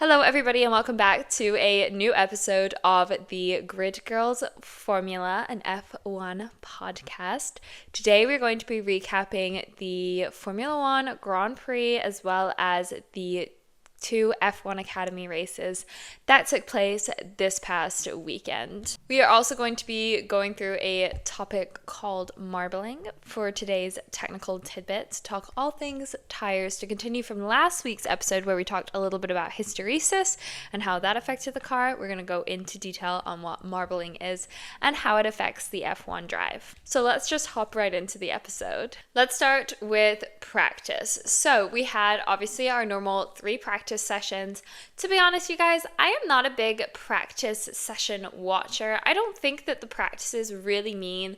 Hello everybody and welcome back to a new episode of the Grid Girls Formula and F1 podcast. Today we're going to be recapping the Formula One Grand Prix as well as the two F1 Academy races that took place this past weekend. We are also going to be going through a topic called marbling for today's technical tidbits, talk all things tires to continue from last week's episode where we talked a little bit about hysteresis and how that affected the car. We're going to go into detail on what marbling is and how it affects the F1 drive. So let's just hop right into the episode. Let's start with practice. So we had obviously our normal 3 practice sessions. To be honest, you guys, I am not a big practice session watcher. I don't think that the practices really mean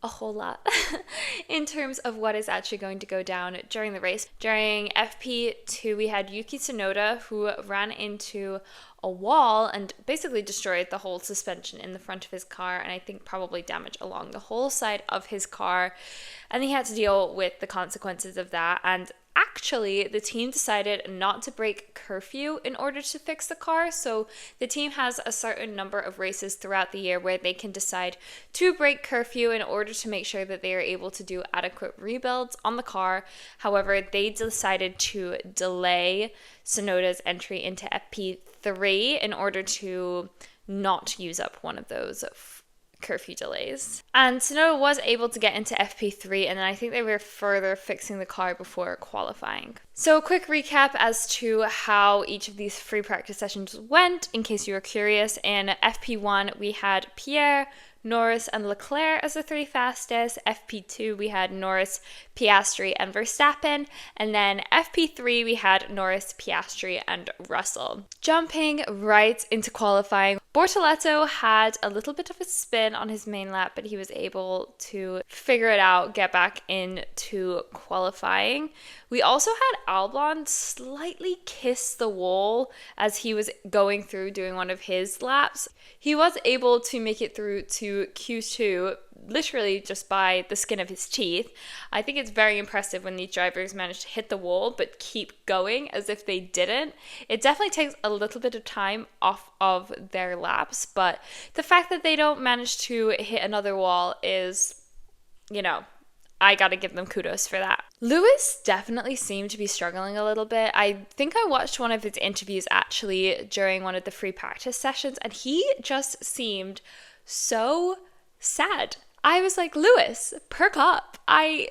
a whole lot in terms of what is actually going to go down during the race. During FP2, we had Yuki Tsunoda, who ran into a wall and basically destroyed the whole suspension in the front of his car, and I think probably damaged along the whole side of his car, and he had to deal with the consequences of that. And actually, the team decided not to break curfew in order to fix the car. So the team has a certain number of races throughout the year where they can decide to break curfew in order to make sure that they are able to do adequate rebuilds on the car. However, they decided to delay Tsunoda's entry into FP3 in order to not use up one of those curfew delays. And Tsunoda was able to get into FP3, and then I think they were further fixing the car before qualifying. So a quick recap as to how each of these free practice sessions went, in case you were curious. In FP1, we had Pierre, Norris and Leclerc as the 3 fastest. FP2, we had Norris, Piastri and Verstappen. And then FP3, we had Norris, Piastri and Russell. Jumping right into qualifying, Bortoleto had a little bit of a spin on his main lap, but he was able to figure it out, get back into qualifying. We also had Albon slightly kiss the wall as he was going through doing one of his laps. He was able to make it through to Q2 literally just by the skin of his teeth. I think it's very impressive when these drivers manage to hit the wall but keep going as if they didn't. It definitely takes a little bit of time off of their laps, but the fact that they don't manage to hit another wall is, I gotta give them kudos for that. Lewis definitely seemed to be struggling a little bit. I think I watched one of his interviews actually during one of the free practice sessions, and he just seemed so sad. I was like, Lewis, perk up. I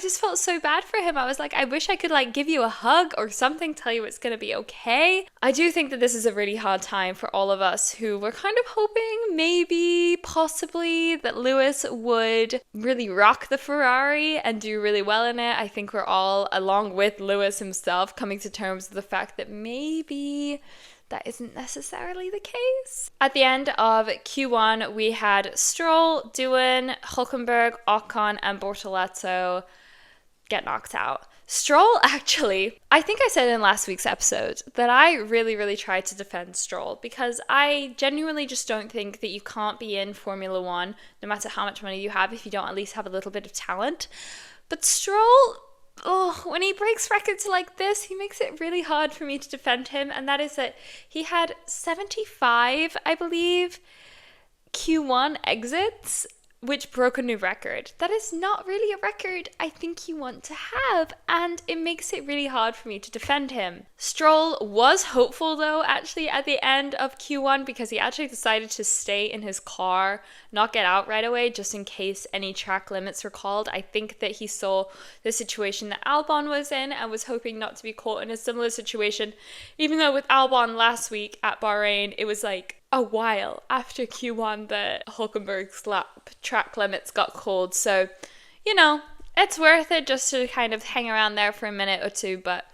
just felt so bad for him. I was like, I wish I could give you a hug or something, tell you it's going to be okay. I do think that this is a really hard time for all of us who were kind of hoping maybe, possibly, that Lewis would really rock the Ferrari and do really well in it. I think we're all, along with Lewis himself, coming to terms with the fact that maybe that isn't necessarily the case. At the end of Q1, we had Stroll, Doohan, Hülkenberg, Ocon, and Bortoleto get knocked out. Stroll, actually, I think I said in last week's episode that I really, really tried to defend Stroll because I genuinely just don't think that you can't be in Formula One, no matter how much money you have, if you don't at least have a little bit of talent. But Stroll, when he breaks records like this, he makes it really hard for me to defend him. And that is that he had 75, I believe, Q1 exits, which broke a new record. That is not really a record I think you want to have, and it makes it really hard for me to defend him. Stroll was hopeful though, actually, at the end of Q1 because he actually decided to stay in his car, not get out right away, just in case any track limits were called. I think that he saw the situation that Albon was in and was hoping not to be caught in a similar situation, even though with Albon last week at Bahrain, it was a while after Q1 that Hülkenberg's lap track limits got called. So, it's worth it just to kind of hang around there for a minute or two, but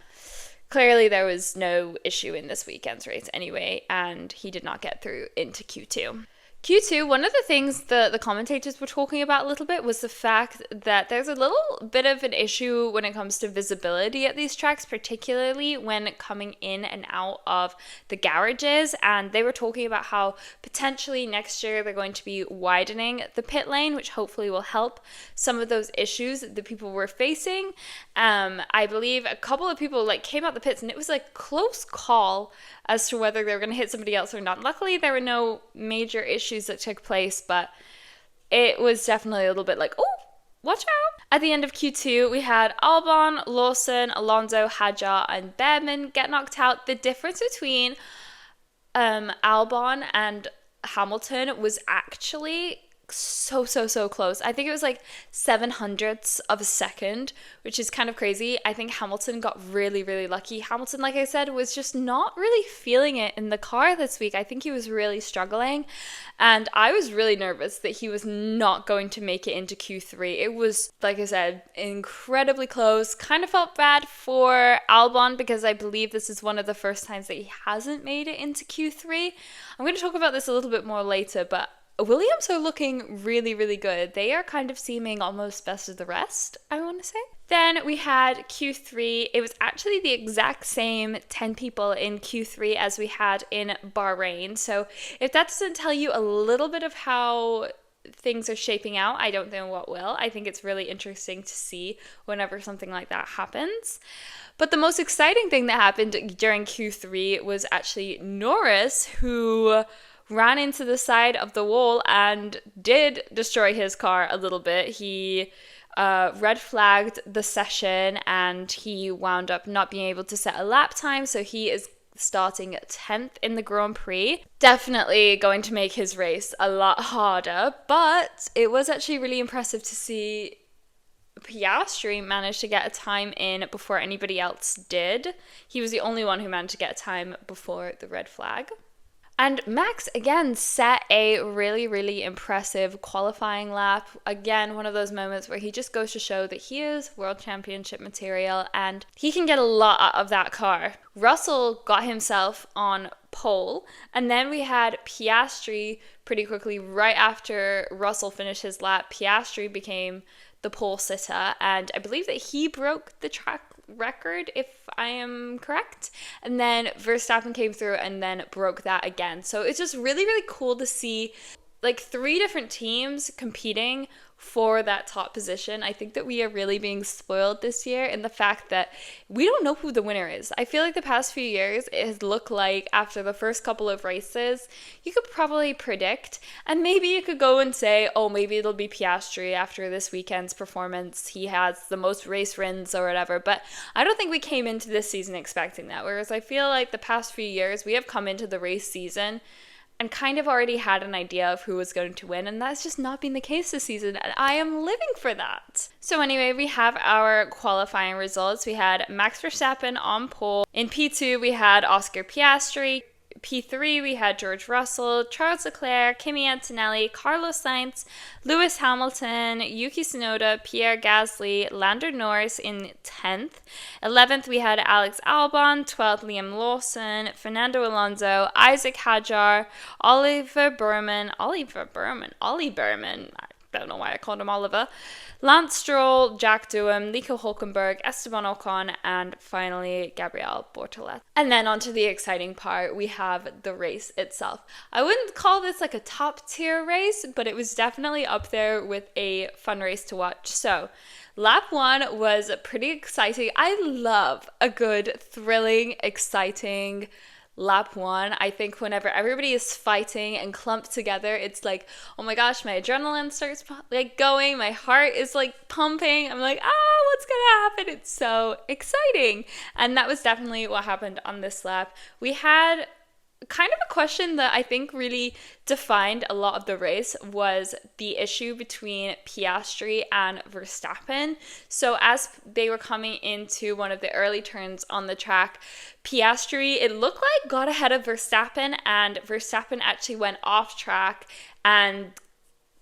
clearly there was no issue in this weekend's race anyway, and he did not get through into Q2. Q2, one of the things the commentators were talking about a little bit was the fact that there's a little bit of an issue when it comes to visibility at these tracks, particularly when coming in and out of the garages. And they were talking about how potentially next year they're going to be widening the pit lane, which hopefully will help some of those issues that people were facing. I believe a couple of people came out the pits and it was close call as to whether they were going to hit somebody else or not. Luckily, there were no major issues that took place, but it was definitely a little bit oh, watch out. At the end of Q2, we had Albon, Lawson, Alonso, Hadjar, and Behrman get knocked out. The difference between Albon and Hamilton was actually so close. I think it was 7/100ths of a second, which is kind of crazy. I think Hamilton got really lucky. Hamilton, like I said, was just not really feeling it in the car this week. I think he was really struggling, and I was really nervous that he was not going to make it into Q3. It was, like I said, incredibly close. Kind of felt bad for Albon because I believe this is one of the first times that he hasn't made it into Q3. I'm going to talk about this a little bit more later, but Williams are looking really good. They are kind of seeming almost best of the rest, I want to say. Then we had Q3. It was actually the exact same 10 people in Q3 as we had in Bahrain. So if that doesn't tell you a little bit of how things are shaping out, I don't know what will. I think it's really interesting to see whenever something like that happens. But the most exciting thing that happened during Q3 was actually Norris, who ran into the side of the wall and did destroy his car a little bit. He red flagged the session and he wound up not being able to set a lap time, so he is starting 10th in the Grand Prix. Definitely going to make his race a lot harder, but it was actually really impressive to see Piastri managed to get a time in before anybody else did. He was the only one who managed to get a time before the red flag. And Max, again, set a really impressive qualifying lap. Again, one of those moments where he just goes to show that he is world championship material and he can get a lot out of that car. Russell got himself on pole, and then we had Piastri pretty quickly right after Russell finished his lap. Piastri became the pole sitter, and I believe that he broke the track record, if I am correct. And then Verstappen came through and then broke that again. So it's just really cool to see 3 different teams competing for that top position. I think that we are really being spoiled this year in the fact that we don't know who the winner is. I feel like the past few years it has looked like after the first couple of races you could probably predict, and maybe you could go and say, oh, maybe it'll be Piastri after this weekend's performance. He has the most race wins or whatever, but I don't think we came into this season expecting that, whereas I feel like the past few years we have come into the race season and kind of already had an idea of who was going to win, and that's just not been the case this season, and I am living for that. So anyway, we have our qualifying results. We had Max Verstappen on pole. In P2, we had Oscar Piastri. P3, we had George Russell, Charles Leclerc, Kimi Antonelli, Carlos Sainz, Lewis Hamilton, Yuki Tsunoda, Pierre Gasly, Lando Norris in 10th. 11th, we had Alex Albon, 12th, Liam Lawson, Fernando Alonso, Isaac Hadjar, Ollie Berman, I don't know why I called him Oliver, Lance Stroll, Jack Doohan, Nico Hulkenberg, Esteban Ocon, and finally Gabriel Bortoletti. And then onto the exciting part, we have the race itself. I wouldn't call this a top tier race, but it was definitely up there with a fun race to watch. So lap 1 was pretty exciting. I love a good, thrilling, exciting lap 1. I think whenever everybody is fighting and clumped together, it's oh my gosh, my adrenaline starts going, my heart is pumping. I'm what's gonna happen? It's so exciting. And that was definitely what happened on this lap. We had kind of a question that I think really defined a lot of the race was the issue between Piastri and Verstappen. So as they were coming into one of the early turns on the track, Piastri, it looked like, got ahead of Verstappen, and Verstappen actually went off track and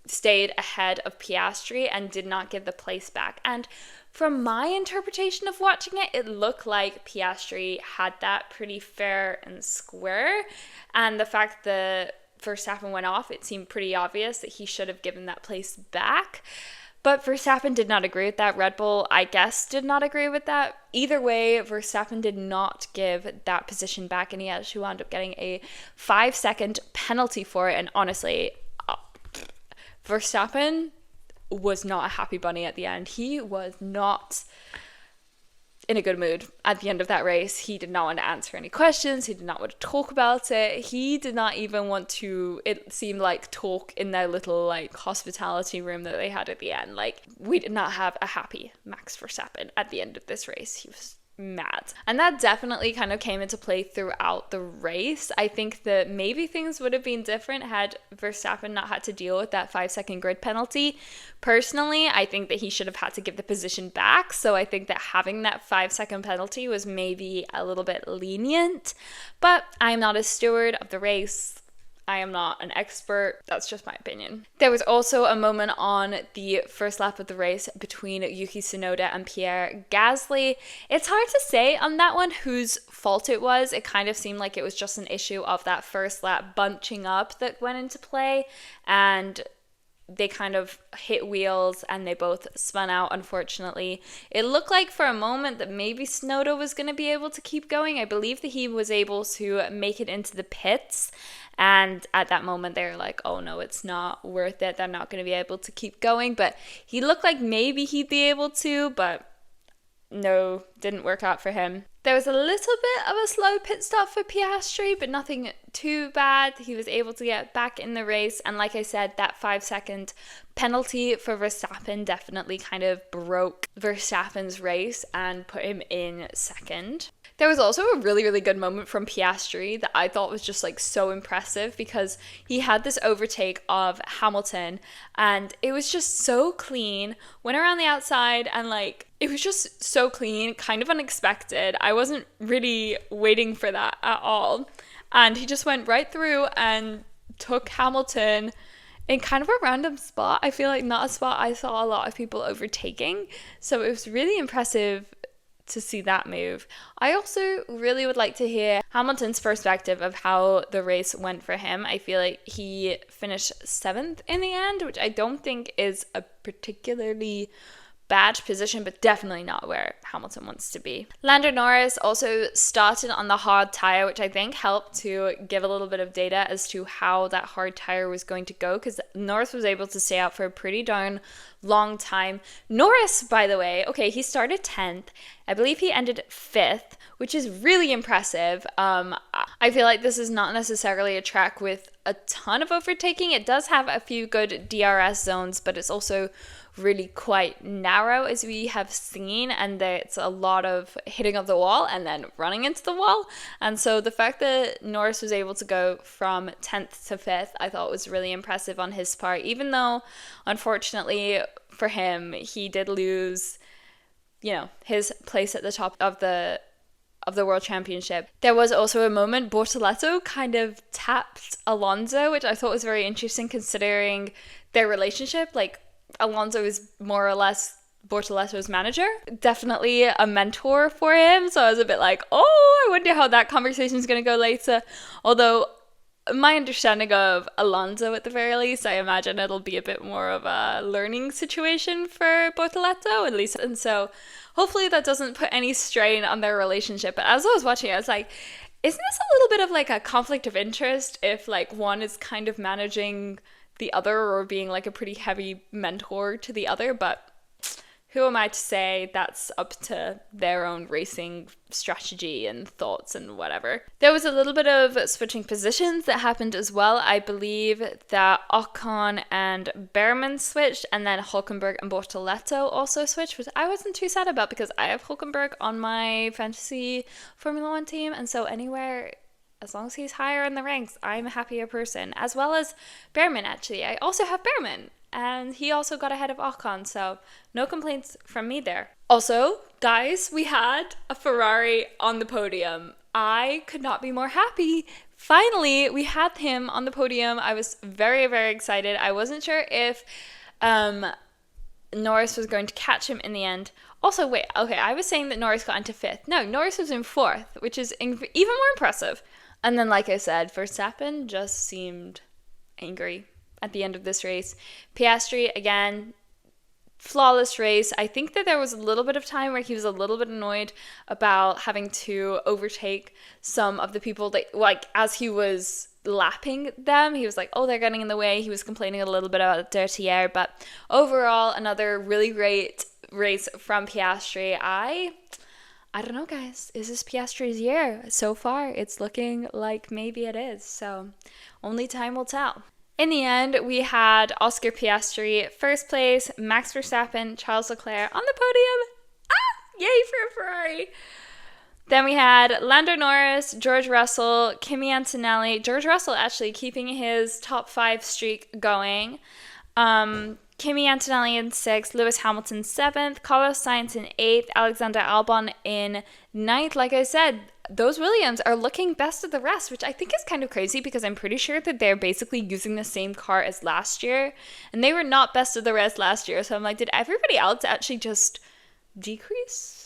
stayed ahead of Piastri and did not give the place back. And from my interpretation of watching it, it looked like Piastri had that pretty fair and square. And the fact that Verstappen went off, it seemed pretty obvious that he should have given that place back. But Verstappen did not agree with that. Red Bull, I guess, did not agree with that. Either way, Verstappen did not give that position back, and he actually wound up getting a 5-second penalty for it. And honestly, Verstappen was not a happy bunny at the end. He was not in a good mood at the end of that race. He did not want to answer any questions. He did not want to talk about it. He did not even want to, it seemed like, talk in their little like hospitality room that they had at the end. Like, we did not have a happy Max Verstappen at the end of this race. He was mad. And that definitely kind of came into play throughout the race. I think that maybe things would have been different had Verstappen not had to deal with that 5-second grid penalty. Personally, I think that he should have had to give the position back. So I think that having that 5-second penalty was maybe a little bit lenient. But I am not a steward of the race. I am not an expert. That's just my opinion. There was also a moment on the first lap of the race between Yuki Tsunoda and Pierre Gasly. It's hard to say on that one whose fault it was. It kind of seemed like it was just an issue of that first lap bunching up that went into play, and they kind of hit wheels and they both spun out, unfortunately. It looked like for a moment that maybe Tsunoda was going to be able to keep going. I believe that he was able to make it into the pits, and at that moment they were like, oh no, it's not worth it. They're not going to be able to keep going. But he looked like maybe he'd be able to, but no, didn't work out for him. There was a little bit of a slow pit stop for Piastri, but nothing too bad. He was able to get back in the race. And like I said, that 5-second penalty for Verstappen definitely kind of broke Verstappen's race and put him in second. There was also a really, really good moment from Piastri that I thought was just like so impressive, because he had this overtake of Hamilton and it was just so clean. Went around the outside and like, it was just so clean, kind of unexpected. I wasn't really waiting for that at all. And he just went right through and took Hamilton in kind of a random spot. I feel like not a spot I saw a lot of people overtaking. So it was really impressive to see that move. I also really would like to hear Hamilton's perspective of how the race went for him. I feel like he finished 7th in the end, which I don't think is a particularly bad position, but definitely not where Hamilton wants to be. Lando Norris also started on the hard tire, which I think helped to give a little bit of data as to how that hard tire was going to go, because Norris was able to stay out for a pretty darn long time. Norris, by the way, okay, he started 10th. I believe he ended 5th, which is really impressive. I feel like this is not necessarily a track with a ton of overtaking. It does have a few good DRS zones, but it's also really quite narrow, as we have seen, and it's a lot of hitting of the wall and then running into the wall. And so the fact that Norris was able to go from 10th to 5th, I thought was really impressive on his part, even though unfortunately for him, he did lose, you know, his place at the top of the World Championship. There was also a moment Bortoleto kind of tapped Alonso, which I thought was very interesting considering their relationship. Like, Alonso is more or less Bortoleto's manager, definitely a mentor for him. So I was a bit like, oh, I wonder how that conversation is going to go later. Although my understanding of Alonso, at the very least, I imagine it'll be a bit more of a learning situation for Bortoleto, at least. And so hopefully that doesn't put any strain on their relationship. But as I was watching, I was like, isn't this a little bit of like a conflict of interest if like one is kind of managing the other or being like a pretty heavy mentor to the other? But who am I to say? That's up to their own racing strategy and thoughts and whatever. There was a little bit of switching positions that happened as well. I believe that Ocon and Behrman switched, and then Hülkenberg and Bortoleto also switched, which I wasn't too sad about because I have Hülkenberg on my fantasy Formula One team, and so anywhere, as long as he's higher in the ranks, I'm a happier person. As well as Behrman, actually. I also have Behrman, and he also got ahead of Ocon, so no complaints from me there. Also, guys, we had a Ferrari on the podium. I could not be more happy. Finally, we had him on the podium. I was very, very excited. I wasn't sure if Norris was going to catch him in the end. Also, wait, okay, I was saying that Norris got into 5th. No, Norris was in 4th, which is even more impressive. And then, like I said, Verstappen just seemed angry at the end of this race. Piastri, again, flawless race. I think that there was a little bit of time where he was a little bit annoyed about having to overtake some of the people that, like, as he was lapping them, he was like, oh, they're getting in the way. He was complaining a little bit about dirty air, but overall, another really great race from Piastri. I don't know, guys. Is this Piastri's year? So far, it's looking like maybe it is. So only time will tell. In the end, we had Oscar Piastri first place, Max Verstappen, Charles Leclerc on the podium. Yay for a Ferrari. Then we had Lando Norris, George Russell, Kimi Antonelli. George Russell actually keeping his top 5 streak going. Kimi Antonelli in 6th, Lewis Hamilton 7th, Carlos Sainz in 8th, Alexander Albon in 9th. Like I said, those Williams are looking best of the rest, which I think is kind of crazy because I'm pretty sure that they're basically using the same car as last year. And they were not best of the rest last year. So I'm like, did everybody else actually just decrease?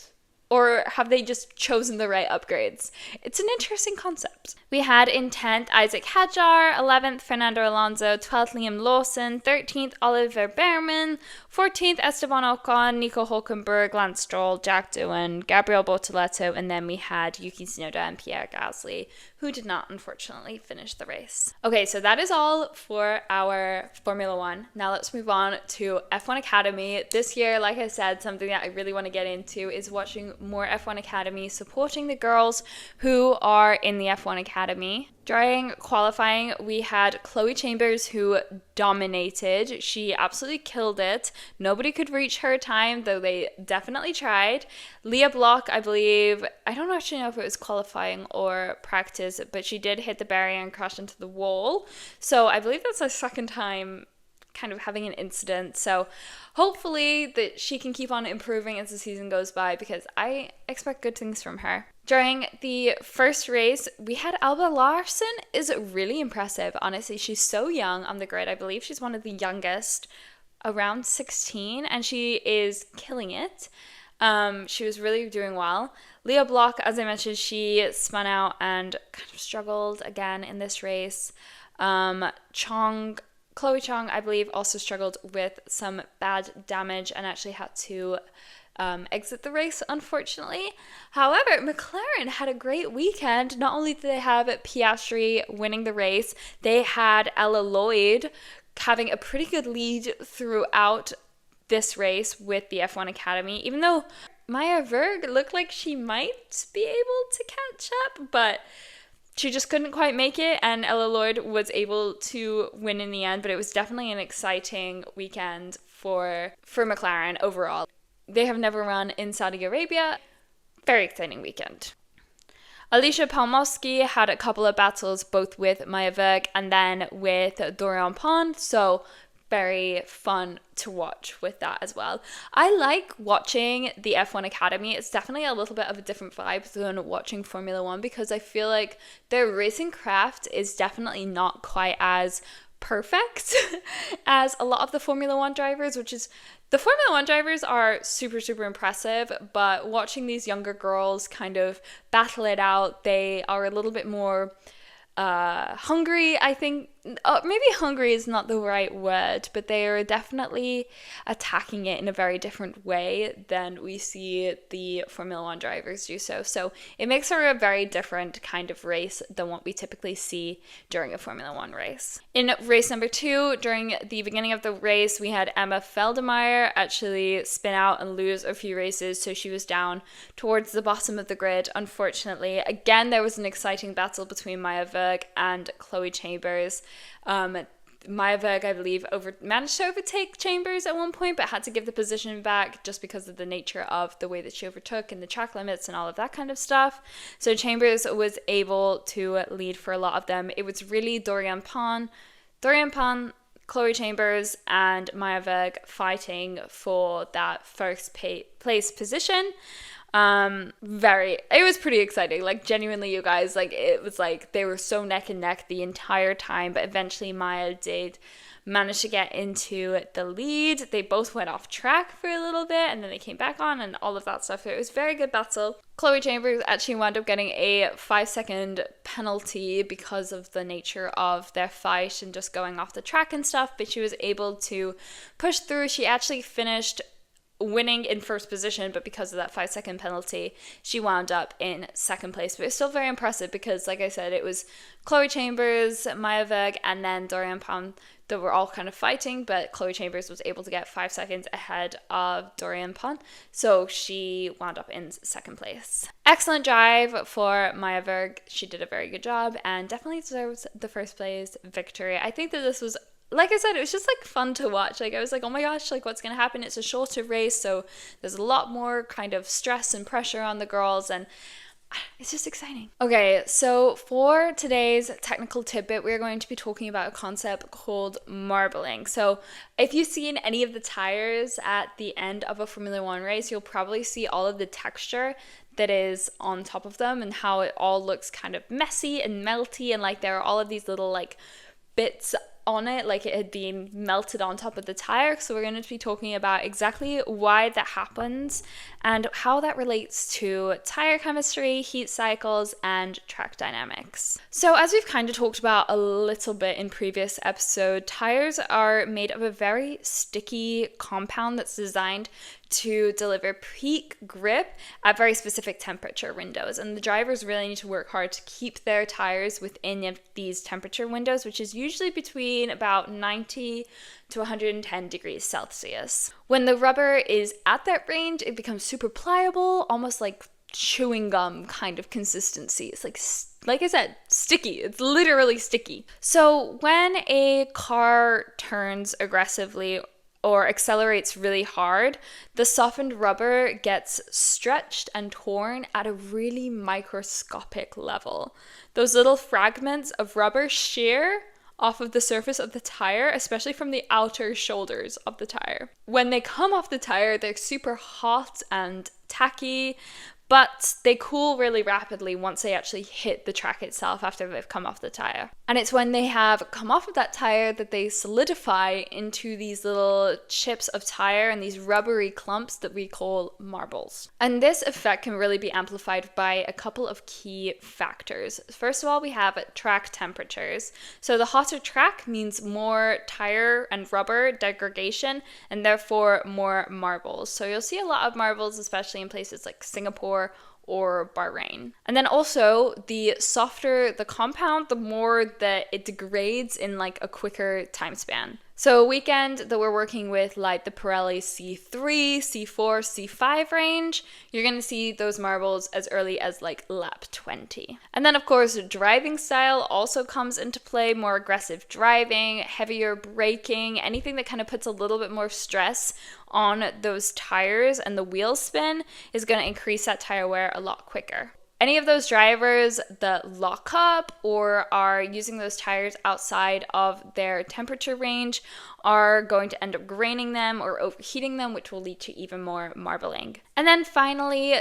Or have they just chosen the right upgrades? It's an interesting concept. We had in 10th Isaac Hadjar, 11th Fernando Alonso, 12th Liam Lawson, 13th Oliver Behrman, 14th Esteban Ocon, Nico Hulkenberg, Lance Stroll, Jack Doohan, Gabriel Bortoleto, and then we had Yuki Tsunoda and Pierre Gasly, who did not unfortunately finish the race. Okay, so that is all for our Formula One. Now let's move on to F1 Academy. This year, like I said, something that I really want to get into is watching more F1 Academy, supporting the girls who are in the F1 Academy. During qualifying, we had Chloe Chambers, who dominated. She absolutely killed it. Nobody could reach her time, though they definitely tried. Leah Block, I believe, I don't actually know if it was qualifying or practice, but she did hit the barrier and crash into the wall. So I believe that's her second time kind of having an incident. So hopefully that she can keep on improving as the season goes by, because I expect good things from her. During the first race, we had Alba Larson. Is really impressive. Honestly, she's so young on the grid. I believe she's one of the youngest, around 16, and she is killing it. She was really doing well. Leah Block, as I mentioned, she spun out and kind of struggled again in this race. Chloe Chong, I believe, also struggled with some bad damage and actually had to exit the race, unfortunately. However, McLaren had a great weekend. Not only did they have Piastri winning the race, they had Ella Lloyd having a pretty good lead throughout this race with the F1 Academy, even though Maya Weug looked like she might be able to catch up, but she just couldn't quite make it, and Ella Lloyd was able to win in the end, but it was definitely an exciting weekend for McLaren overall. They have never run in Saudi Arabia. Very exciting weekend. Alicia Palmowski had a couple of battles both with Maya Weug and then with Dorian Pond, so very fun to watch with that as well. I like watching the F1 Academy. It's definitely a little bit of a different vibe than watching Formula One, because I feel like their racing craft is definitely not quite as perfect as a lot of the Formula One drivers, which is, the Formula One drivers are super, super impressive, but watching these younger girls kind of battle it out, they are a little bit more hungry, I think. Maybe hungry is not the right word, but they are definitely attacking it in a very different way than we see the Formula One drivers do so. So it makes for a very different kind of race than what we typically see during a Formula One race. In race number 2, during the beginning of the race, we had Emma Feldemeyer actually spin out and lose a few races, so she was down towards the bottom of the grid, unfortunately. Again, there was an exciting battle between Maya Weug and Chloe Chambers. Maya Weug, I believe, managed to overtake Chambers at one point, but had to give the position back just because of the nature of the way that she overtook and the track limits and all of that kind of stuff. So Chambers was able to lead for a lot of them. It was really Dorian Pond, Chloe Chambers, and Maya Weug fighting for that first place position. It was pretty exciting, like genuinely, you guys, like it was like they were so neck and neck the entire time, but eventually Maya did managed to get into the lead. They both went off track for a little bit and then they came back on and all of that stuff. It was a very good battle. Chloe Chambers actually wound up getting a 5-second penalty because of the nature of their fight and just going off the track and stuff, but she was able to push through. She actually finished winning in first position, but because of that 5-second penalty, she wound up in second place. But it's still very impressive because, like I said, it was Chloe Chambers, Maya Weug, and then Dorian Pan that were all kind of fighting, but Chloe Chambers was able to get 5 seconds ahead of Dorian Pan, so she wound up in second place. Excellent drive for Maya Weug. She did a very good job and definitely deserves the first place victory. I think that this was, like I said, it was just like fun to watch. Like I was like, oh my gosh, like what's going to happen? It's a shorter race, so there's a lot more kind of stress and pressure on the girls, and it's just exciting. Okay, so for today's technical tidbit, we're going to be talking about a concept called marbling. So if you've seen any of the tires at the end of a Formula One race, you'll probably see all of the texture that is on top of them and how it all looks kind of messy and melty, and like there are all of these little like bits on it, like it had been melted on top of the tire. So we're going to be talking about exactly why that happens and how that relates to tire chemistry, heat cycles, and track dynamics. So as we've kind of talked about a little bit in previous episode, tires are made of a very sticky compound that's designed to deliver peak grip at very specific temperature windows, and the drivers really need to work hard to keep their tires within these temperature windows, which is usually between about 90 to 110 degrees Celsius. When the rubber is at that range, it becomes super pliable, almost like chewing gum kind of consistency. It's like I said, sticky. It's literally sticky. So when a car turns aggressively or accelerates really hard, the softened rubber gets stretched and torn at a really microscopic level. Those little fragments of rubber shear off of the surface of the tire, especially from the outer shoulders of the tire. When they come off the tire, they're super hot and tacky, but they cool really rapidly once they actually hit the track itself after they've come off the tire. And it's when they have come off of that tire that they solidify into these little chips of tire and these rubbery clumps that we call marbles. And this effect can really be amplified by a couple of key factors. First of all, we have track temperatures. So the hotter track means more tire and rubber degradation and therefore more marbles. So you'll see a lot of marbles, especially in places like Singapore or Bahrain. And then also, the softer the compound, the more that it degrades in like a quicker time span. So a weekend that we're working with like the Pirelli C3, C4, C5 range, you're going to see those marbles as early as like lap 20. And then of course, driving style also comes into play. More aggressive driving, heavier braking, anything that kind of puts a little bit more stress on those tires and the wheel spin is going to increase that tire wear a lot quicker. Any of those drivers that lock up or are using those tires outside of their temperature range are going to end up graining them or overheating them, which will lead to even more marbling. And then finally,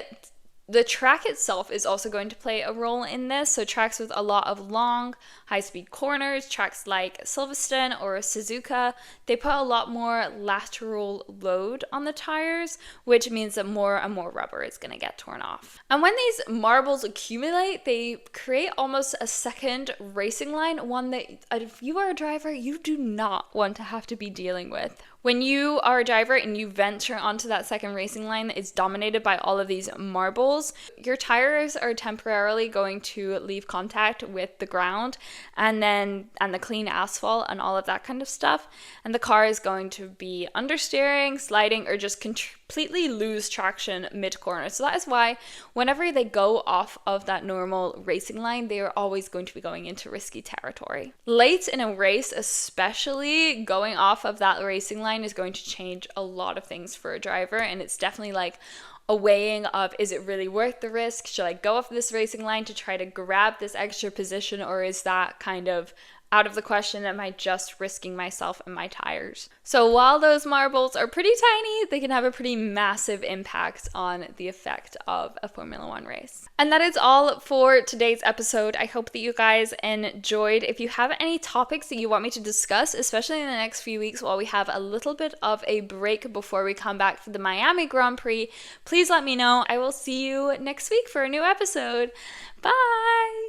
the track itself is also going to play a role in this. So tracks with a lot of long, high-speed corners, tracks like Silverstone or Suzuka, they put a lot more lateral load on the tires, which means that more and more rubber is going to get torn off. And when these marbles accumulate, they create almost a second racing line, one that if you are a driver, you do not want to have to be dealing with. When you are a driver and you venture onto that second racing line that is dominated by all of these marbles, your tires are temporarily going to leave contact with the ground and the clean asphalt and all of that kind of stuff. And the car is going to be understeering, sliding, or just completely lose traction mid-corner. So that is why whenever they go off of that normal racing line, they are always going to be going into risky territory. Late in a race, especially, going off of that racing line is going to change a lot of things for a driver, and it's definitely like a weighing of, is it really worth the risk? Should I go off this racing line to try to grab this extra position, or is that kind of out of the question, am I just risking myself and my tires? So while those marbles are pretty tiny, they can have a pretty massive impact on the effect of a Formula One race. And that is all for today's episode. I hope that you guys enjoyed. If you have any topics that you want me to discuss, especially in the next few weeks while we have a little bit of a break before we come back for the Miami Grand Prix, please let me know. I will see you next week for a new episode. Bye!